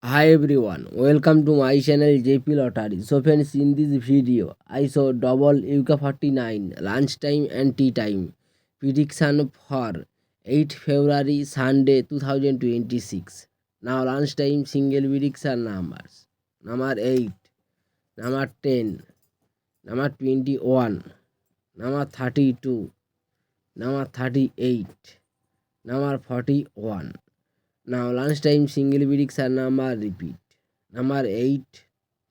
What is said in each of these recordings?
Hi everyone, welcome to my channel JP Lottery. So friends, in this video, I saw double Yuka 49 lunchtime and tea time prediction for 8 February Sunday 2026. Now lunchtime single prediction numbers: number 8, number 10, number 21, number 32, number 38, number 41. Now lunchtime single prediction number repeat: number 8,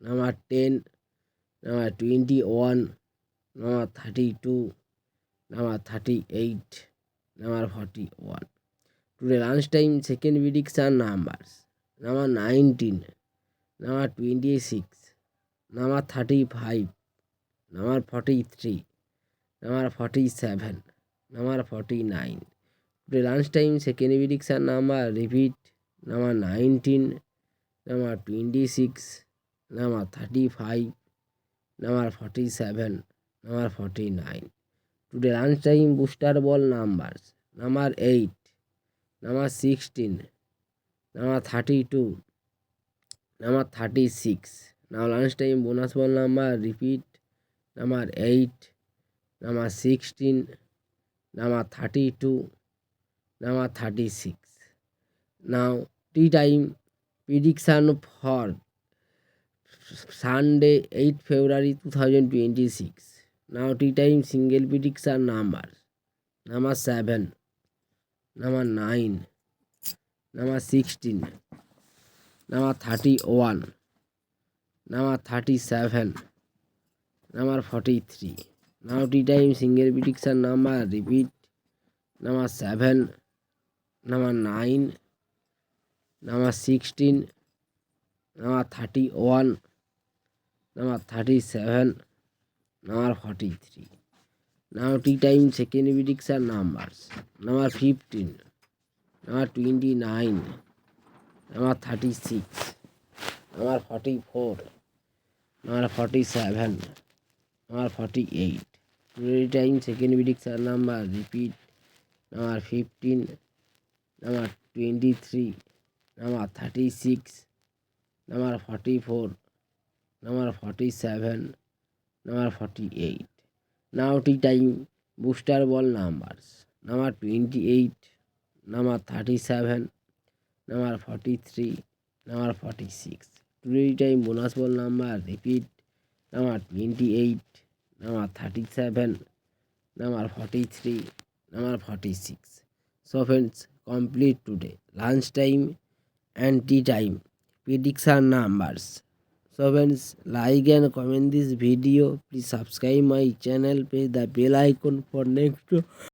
number 10, number 21, number 32, number 38, number 41. Today lunchtime second prediction numbers: number 19, number 26, number 35, number 43, number 47, number 49. Today lunchtime second prediction number repeat: number 19, number 26, number 35, number 47, number 49. Today lunchtime booster ball numbers: number 8, number 16, number 32, number 36. Now lunchtime bonus ball number repeat: number 8, number 16, number 32, number 36. Now tea time prediction for Sunday 8 February 2026. Now tea time single prediction numbers: number 7, number 9, number 16, number 31, number 37, number 43. Now tea time single prediction number repeat: number 7, number 9, number 16, number 31, number 37, number 43. Now tea time second prediction numbers: number 15, number 29, number 36, number 44, number 47, number 48. Today time second prediction number repeat: number 15, number 23, number 36, number 44, number 47, number 48. Now tea time booster ball numbers: number 28, number 37, number 43, number 46. Today time bonus ball number repeat: number 28, number 37, number 43, number 46. So friends, complete today lunchtime and tea time prediction numbers. So friends, like and comment this video. Please subscribe my channel, press the bell icon for next